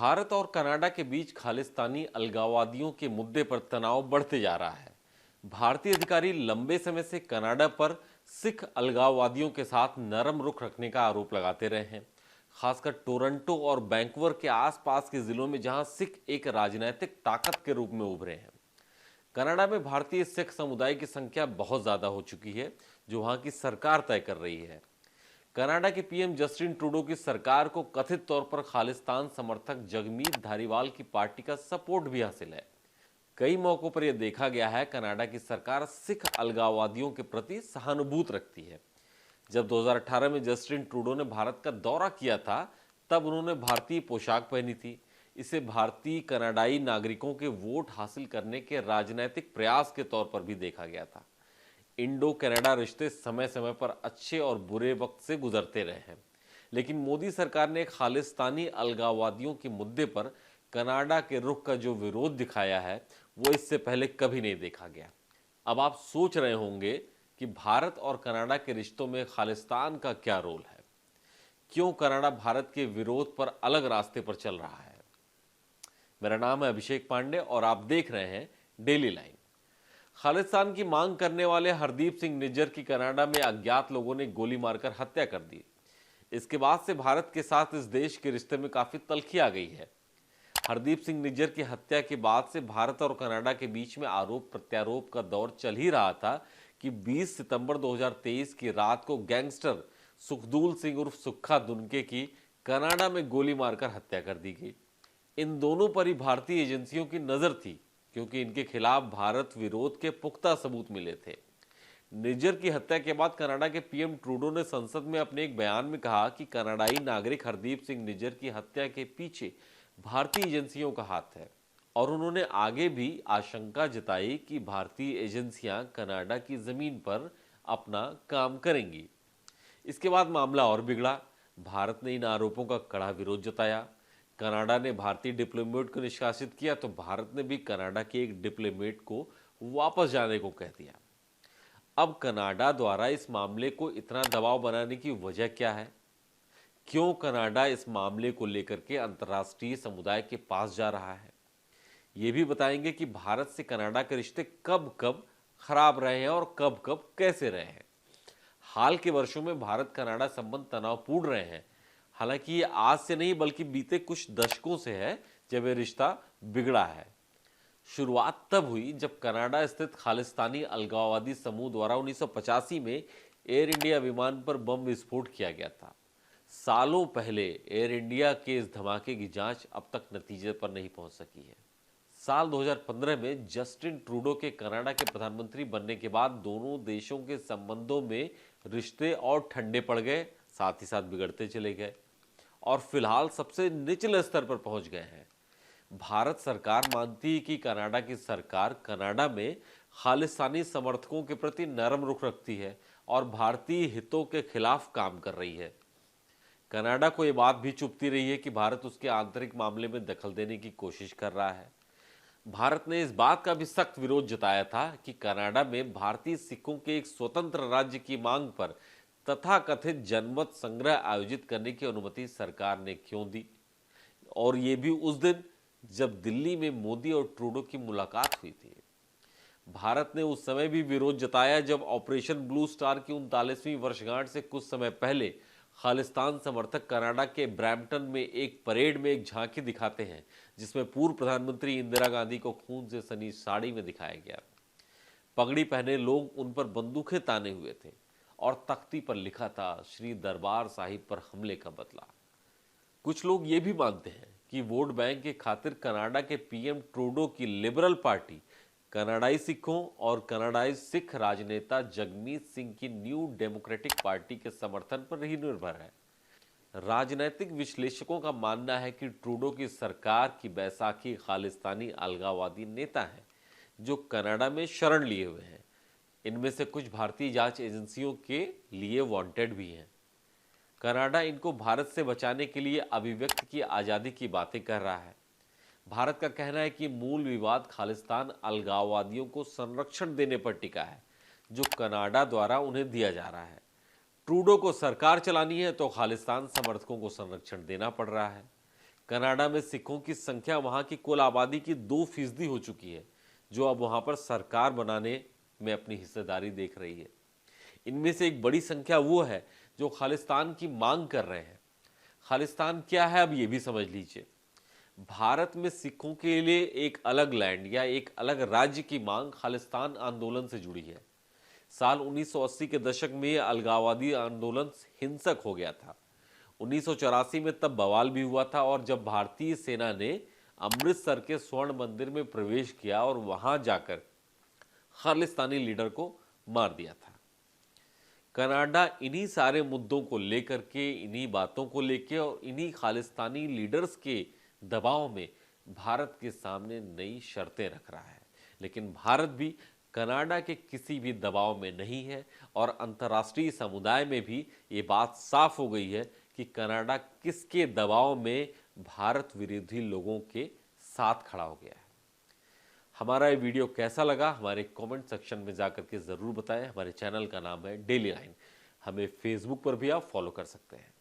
भारत और कनाडा के बीच खालिस्तानी अलगाववादियों के मुद्दे पर तनाव बढ़ते जा रहा है। भारतीय अधिकारी लंबे समय से कनाडा पर सिख अलगाववादियों के साथ नरम रुख रखने का आरोप लगाते रहे हैं, खासकर टोरंटो और वैंकूवर के आसपास के जिलों में जहां सिख एक राजनीतिक ताकत के रूप में उभरे हैं। कनाडा में भारतीय सिख समुदाय की संख्या बहुत ज्यादा हो चुकी है, जो वहां की सरकार तय कर रही है। कनाडा के पीएम जस्टिन ट्रूडो की सरकार को कथित तौर पर खालिस्तान समर्थक जगमीत धारीवाल की पार्टी का सपोर्ट भी हासिल है। कई मौकों पर यह देखा गया है कनाडा की सरकार सिख अलगाववादियों के प्रति सहानुभूति रखती है। जब 2018 में जस्टिन ट्रूडो ने भारत का दौरा किया था, तब उन्होंने भारतीय पोशाक पहनी थी। इसे भारतीय कनाडाई नागरिकों के वोट हासिल करने के राजनीतिक प्रयास के तौर पर भी देखा गया था। इंडो कनाडा रिश्ते समय समय पर अच्छे और बुरे वक्त से गुजरते रहे हैं, लेकिन मोदी सरकार ने खालिस्तानी अलगाववादियों के मुद्दे पर कनाडा के रुख का जो विरोध दिखाया है, वो इससे पहले कभी नहीं देखा गया। अब आप सोच रहे होंगे कि भारत और कनाडा के रिश्तों में खालिस्तान का क्या रोल है, क्यों कनाडा भारत के विरोध पर अलग रास्ते पर चल रहा है। मेरा नाम है अभिषेक पांडे और आप देख रहे हैं डेली लाइन। खालिस्तान की मांग करने वाले हरदीप सिंह निज्जर की कनाडा में अज्ञात लोगों ने गोली मारकर हत्या कर दी। इसके बाद से भारत के साथ इस देश के रिश्ते में काफी तल्खी आ गई है। हरदीप सिंह निज्जर की हत्या के बाद से भारत और कनाडा के बीच में आरोप प्रत्यारोप का दौर चल ही रहा था कि 20 सितंबर 2023 की रात को गैंगस्टर सुखदूल सिंह उर्फ सुक्खा दुनके की कनाडा में गोली मारकर हत्या कर दी गई। इन दोनों पर ही भारतीय एजेंसियों की नजर थी, क्योंकि इनके खिलाफ भारत विरोध के पुख्ता सबूत मिले थे। निज्जर की हत्या के बाद कनाडा के पीएम ट्रूडो ने संसद में अपने एक बयान में कहा कि कनाडाई नागरिक हरदीप सिंह निज्जर की हत्या के पीछे भारतीय एजेंसियों का हाथ है, और उन्होंने आगे भी आशंका जताई कि भारतीय एजेंसियां कनाडा की जमीन पर अपना काम करेंगी। इसके बाद मामला और बिगड़ा। भारत ने इन आरोपों का कड़ा विरोध जताया। कनाडा ने भारतीय डिप्लोमेट को निष्कासित किया, तो भारत ने भी कनाडा के एक डिप्लोमेट को वापस जाने को कह दिया। अब कनाडा द्वारा इस मामले को इतना दबाव बनाने की वजह क्या है? क्यों कनाडा इस मामले को लेकर के अंतर्राष्ट्रीय समुदाय के पास जा रहा है? ये भी बताएंगे कि भारत से कनाडा के रिश्ते कब कब खराब रहे हैं और कब कब कैसे रहे हैं। हाल के वर्षों में भारत कनाडा संबंध तनावपूर्ण रहे हैं। हालांकि ये आज से नहीं बल्कि बीते कुछ दशकों से है जब ये रिश्ता बिगड़ा है। शुरुआत तब हुई जब कनाडा स्थित खालिस्तानी अलगाववादी समूह द्वारा 1985 में एयर इंडिया विमान पर बम विस्फोट किया गया था। सालों पहले एयर इंडिया के इस धमाके की जांच अब तक नतीजे पर नहीं पहुंच सकी है। साल 2015 में जस्टिन ट्रूडो के कनाडा के प्रधानमंत्री बनने के बाद दोनों देशों के संबंधों में रिश्ते और ठंडे पड़ गए, साथ ही साथ बिगड़ते चले गए और फिलहाल सबसे निचले स्तर पर पहुंच गए हैं। भारत सरकार मानती है कि कनाडा की सरकार कनाडा में खालिस्तानी समर्थकों के प्रति नरम रुख रखती है और भारतीय हितों के खिलाफ काम कर रही है। कनाडा को यह बात भी चुभती रही है कि भारत उसके आंतरिक मामले में दखल देने की कोशिश कर रहा है। भारत ने इस बात का भी सख्त विरोध जताया था कि कनाडा में भारतीय सिखों के एक स्वतंत्र राज्य की मांग पर तथाकथित जनमत संग्रह आयोजित करने की अनुमति सरकार ने क्यों दी, और ये भी उस दिन जब दिल्ली में मोदी और ट्रूडो की मुलाकात हुई थी। भारत ने उस समय भी विरोध जताया जब ऑपरेशन ब्लू स्टार की 39वीं वर्षगांठ से कुछ समय पहले खालिस्तान समर्थक कनाडा के ब्रैम्पटन में एक परेड में एक झांकी दिखाते हैं, जिसमें पूर्व प्रधानमंत्री इंदिरा गांधी को खून से सनी साड़ी में दिखाया गया। पगड़ी पहने लोग उन पर बंदूकें ताने हुए थे और तख्ती पर लिखा था, श्री दरबार साहिब पर हमले का बदला। कुछ लोग ये भी मानते हैं कि वोट बैंक के खातिर कनाडा के पीएम ट्रूडो की लिबरल पार्टी कनाडाई सिखों और कनाडाई सिख राजनेता जगमीत सिंह की न्यू डेमोक्रेटिक पार्टी के समर्थन पर ही निर्भर है। राजनैतिक विश्लेषकों का मानना है कि ट्रूडो की सरकार की बैसाखी खालिस्तानी अलगाववादी नेता हैं जो कनाडा में शरण लिए हुए हैं। इनमें से कुछ भारतीय जांच एजेंसियों के लिए वांटेड भी हैं। कनाडा इनको भारत से बचाने के लिए अभिव्यक्ति की आज़ादी की बातें कर रहा है। भारत का कहना है कि मूल विवाद खालिस्तान अलगाववादियों को संरक्षण देने पर टिका है, जो कनाडा द्वारा उन्हें दिया जा रहा है। ट्रूडो को सरकार चलानी है तो खालिस्तान समर्थकों को संरक्षण देना पड़ रहा है। कनाडा में सिखों की संख्या वहां की कुल आबादी की 2% हो चुकी है, जो अब वहां पर सरकार बनाने में अपनी हिस्सेदारी देख रही है। इनमें से एक बड़ी संख्या वो है जो खालिस्तान की मांग कर रहे हैं। खालिस्तान क्या है, अब ये भी समझ लीजिए। भारत में सिखों के लिए एक अलग लैंड या एक अलग राज्य की मांग खालिस्तान आंदोलन से जुड़ी है। साल 1980 के दशक में यह अलगाववादी आंदोलन हिंसक हो गया था। 1984 में तब बवाल भी हुआ था, और जब भारतीय सेना ने अमृतसर के स्वर्ण मंदिर में प्रवेश किया और वहां जाकर खालिस्तानी लीडर को मार दिया था। कनाडा इन्हीं सारे मुद्दों को लेकर के, इन्हीं बातों को लेकर और इन्हीं खालिस्तानी लीडर्स के दबाव में भारत के सामने नई शर्तें रख रहा है। लेकिन भारत भी कनाडा के किसी भी दबाव में नहीं है, और अंतर्राष्ट्रीय समुदाय में भी ये बात साफ हो गई है कि कनाडा किसके दबाव में भारत विरोधी लोगों के साथ खड़ा हो गया है। हमारा ये वीडियो कैसा लगा हमारे कमेंट सेक्शन में जाकर के ज़रूर बताएं। हमारे चैनल का नाम है डेली लाइन। हमें फेसबुक पर भी आप फॉलो कर सकते हैं।